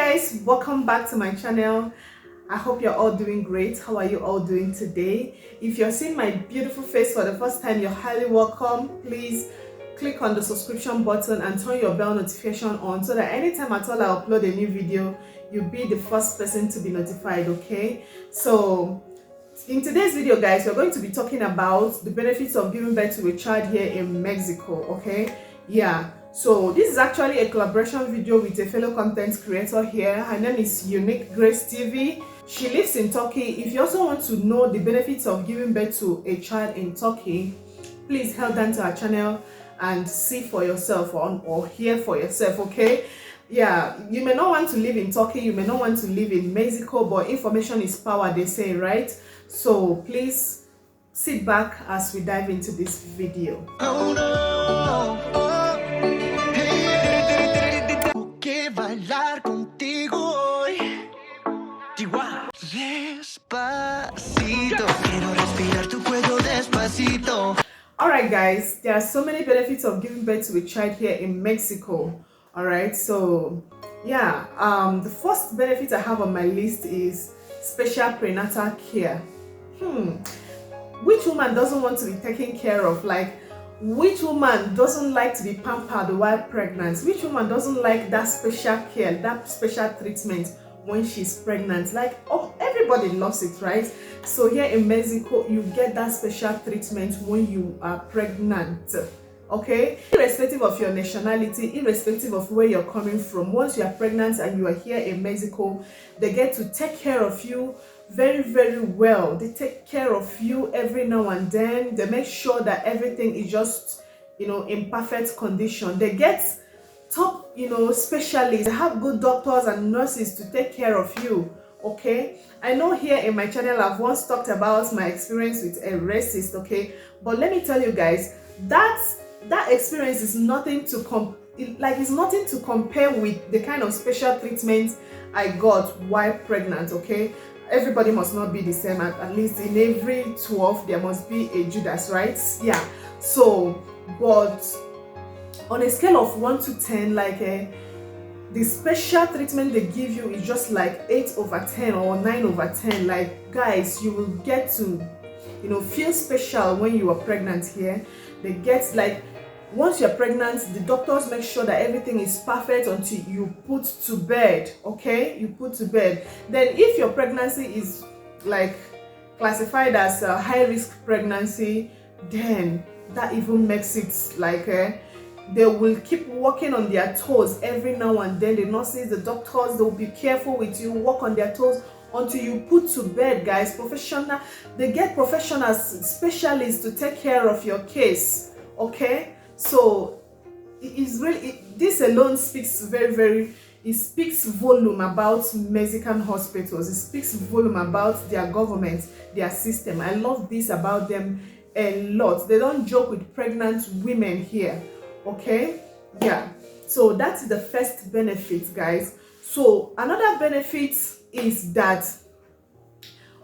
guys, welcome back to my channel. I hope you're all doing great. How are you all doing today? If you're seeing my beautiful face for the first time, you're highly welcome. Please click on the subscription button and turn your bell notification on so that anytime at all I upload a new video, you'll be the first person to be notified. Okay, so in today's video guys, we're going to be talking about the benefits of giving birth to a child here in Mexico. Okay, yeah, so this is actually a collaboration video with a fellow content creator here. Her name is Unique Grace TV. She lives in Turkey. If you also want to know the benefits of giving birth to a child in Turkey, please head down to our channel and see for yourself or hear for yourself. Okay, yeah, you may not want to live in Turkey, you may not want to live in Mexico, but information is power, they say, right? So please sit back as we dive into this video. Oh, no. Que bailar contigo hoy. Despacito, quiero respirar tu cuello despacito. Alright guys, there are so many benefits of giving birth to a child here in Mexico. Alright, so yeah, the first benefit I have on my list is special prenatal care. Which woman doesn't want to be taken care of? Like, which woman doesn't like to be pampered while pregnant? Which woman doesn't like that special care, that special treatment when she's pregnant? Like, oh, everybody loves it, right? So here in Mexico, you get that special treatment when you are pregnant. Okay, irrespective of your nationality, irrespective of where you're coming from, once you are pregnant and you are here in Mexico, they get to take care of you very, very well. They take care of you every now and then. They make sure that everything is just, in perfect condition. They get top, specialists. They have good doctors and nurses to take care of you. Okay, I know here in my channel I've once talked about my experience with a racist. Okay, but let me tell you guys, that experience is nothing to it's nothing to compare with the kind of special treatment I got while pregnant. Okay, everybody must not be the same. At least in every 12 there must be a Judas, right? Yeah, so but on a scale of 1 to 10, like the special treatment they give you is just like 8/10 or 9/10. Like, guys, you will get to feel special when you are pregnant here. They get, like, once you're pregnant, the doctors make sure that everything is perfect until you put to bed. Okay, you put to bed. Then if your pregnancy is like classified as a high-risk pregnancy, then that even makes it like they will keep working on their toes every now and then. The nurses, the doctors, they'll be careful with you, work on their toes until you put to bed, guys. Professional, they get professionals, specialists to take care of your case. Okay, so it is really, this alone speaks it speaks volume about Mexican hospitals. It speaks volume about their government, their system. I love this about them a lot. They don't joke with pregnant women here. Okay, yeah, so that's the first benefit, guys. So another benefit is that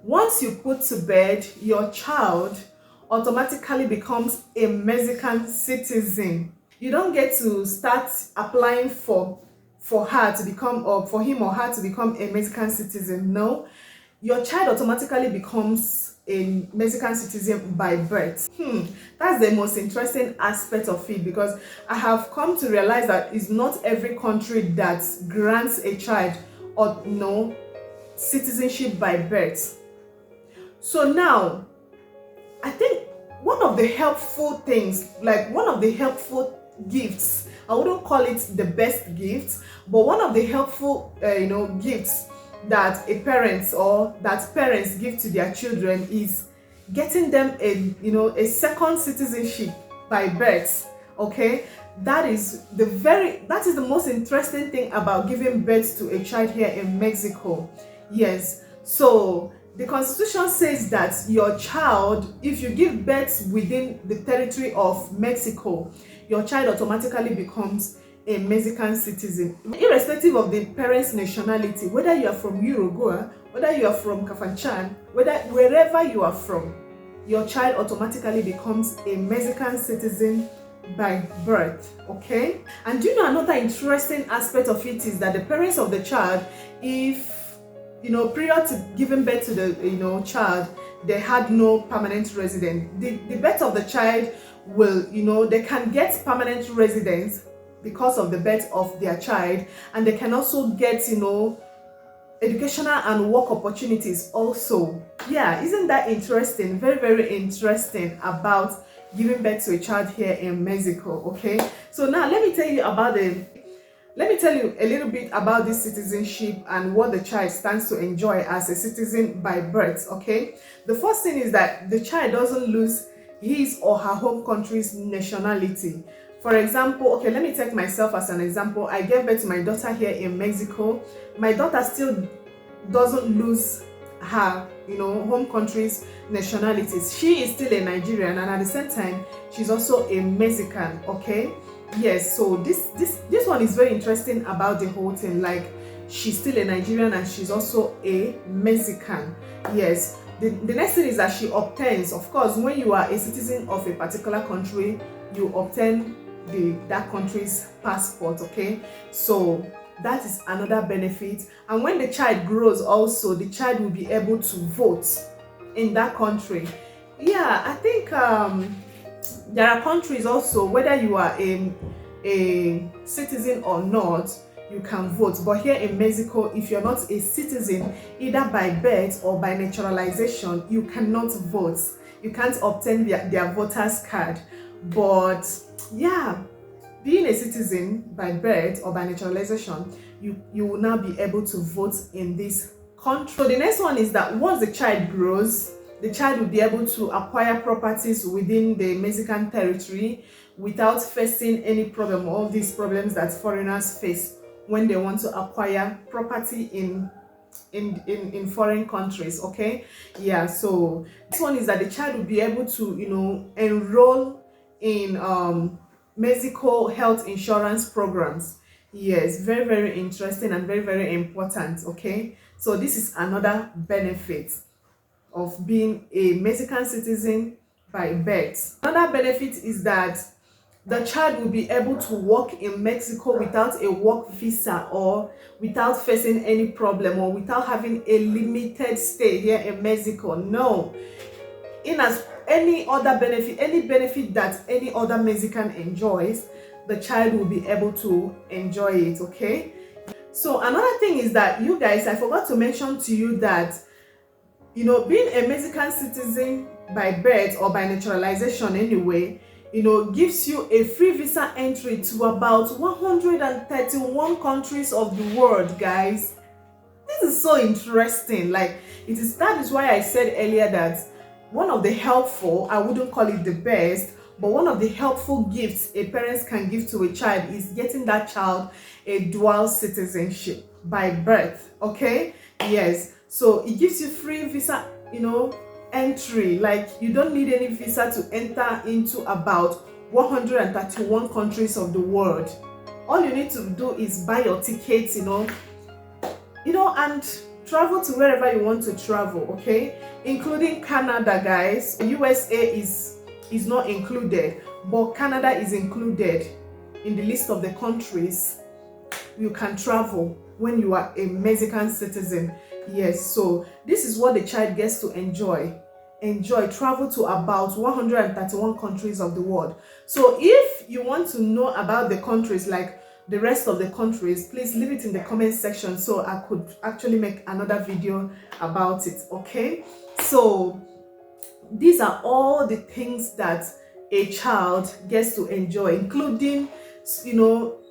once you put to bed, your child automatically becomes a Mexican citizen. You don't get to start applying for her to become, or for him or her to become a Mexican citizen. No, your child automatically becomes a Mexican citizen by birth. That's the most interesting aspect of it, because I have come to realize that it's not every country that grants a child or citizenship by birth. So now I think one of the helpful things, like one of the helpful gifts, I wouldn't call it the best gift, but one of the helpful gifts that parents give to their children is getting them a second citizenship by birth. Okay, that is the most interesting thing about giving birth to a child here in Mexico. Yes, so the constitution says that your child, if you give birth within the territory of Mexico, your child automatically becomes a Mexican citizen, irrespective of the parent's nationality. Whether you are from Uruguay, whether you are from Kafanchan, wherever you are from, your child automatically becomes a Mexican citizen by birth. Okay, and do you know another interesting aspect of it is that the parents of the child, if prior to giving birth to the child, they had no permanent resident, the birth of the child will, they can get permanent residence because of the birth of their child, and they can also get educational and work opportunities also. Yeah, isn't that interesting? Very, very interesting about giving birth to a child here in Mexico. Okay, so now let me tell you a little bit about this citizenship and what the child stands to enjoy as a citizen by birth. Okay, the first thing is that the child doesn't lose his or her home country's nationality. For example, okay, let me take myself as an example. I gave birth to my daughter here in Mexico. My daughter still doesn't lose her home country's nationalities. She is still a Nigerian, and at the same time she's also a Mexican. Okay, yes, so this one is very interesting about the whole thing. Like, she's still a Nigerian and she's also a Mexican. Yes, the next thing is that she obtains, of course, when you are a citizen of a particular country, you obtain that country's passport. Okay, so that is another benefit. And when the child grows also, the child will be able to vote in that country. Yeah, I think there are countries also, whether you are a citizen or not, you can vote. But here in Mexico, if you're not a citizen, either by birth or by naturalization, you cannot vote. You can't obtain their voter's card. But yeah, being a citizen by birth or by naturalization, you will now be able to vote in this country. So the next one is that once the child grows, the child will be able to acquire properties within the Mexican territory without facing any problem, all these problems that foreigners face when they want to acquire property in foreign countries. Okay, yeah, so this one is that the child will be able to enroll in Mexico health insurance programs. Yes, very, very interesting and very, very important. Okay, so this is another benefit of being a Mexican citizen by birth. Another benefit is that the child will be able to work in Mexico without a work visa, or without facing any problem, or without having a limited stay here in Mexico. No, in as any other benefit, any benefit that any other Mexican enjoys, the child will be able to enjoy it. Okay, so another thing is that, you guys, I forgot to mention to you that being a Mexican citizen by birth or by naturalization anyway, gives you a free visa entry to about 131 countries of the world, guys. This is so interesting. Like, that is why I said earlier that one of the helpful, I wouldn't call it the best, but one of the helpful gifts a parent can give to a child is getting that child a dual citizenship by birth. Okay, yes, so it gives you free visa entry. Like, you don't need any visa to enter into about 131 countries of the world. All you need to do is buy your tickets, and travel to wherever you want to travel. Okay, including Canada, guys. USA is not included, but Canada is included in the list of the countries you can travel when you are a Mexican citizen. Yes, so this is what the child gets to enjoy travel to about 131 countries of the world. So if you want to know about the countries, like the rest of the countries, please leave it in the comment section so I could actually make another video about it. Okay, so these are all the things that a child gets to enjoy, including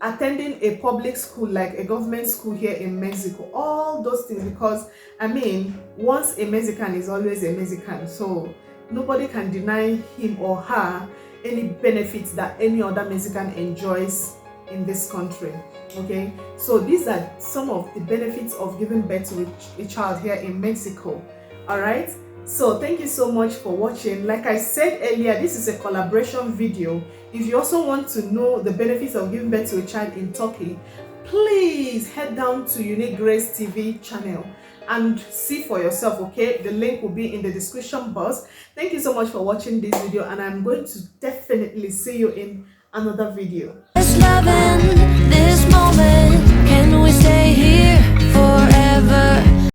attending a public school, like a government school here in Mexico. All those things, because I mean, once a Mexican is always a Mexican, so nobody can deny him or her any benefits that any other Mexican enjoys in this country. Okay, so these are some of the benefits of giving birth to a child here in Mexico. All right, so thank you so much for watching. Like I said earlier, this is a collaboration video. If you also want to know the benefits of giving birth to a child in Turkey, please head down to Unique Grace TV channel and see for yourself. Okay, the link will be in the description box. Thank you so much for watching this video, and I'm going to definitely see you in another video. This love and this moment, can we stay here?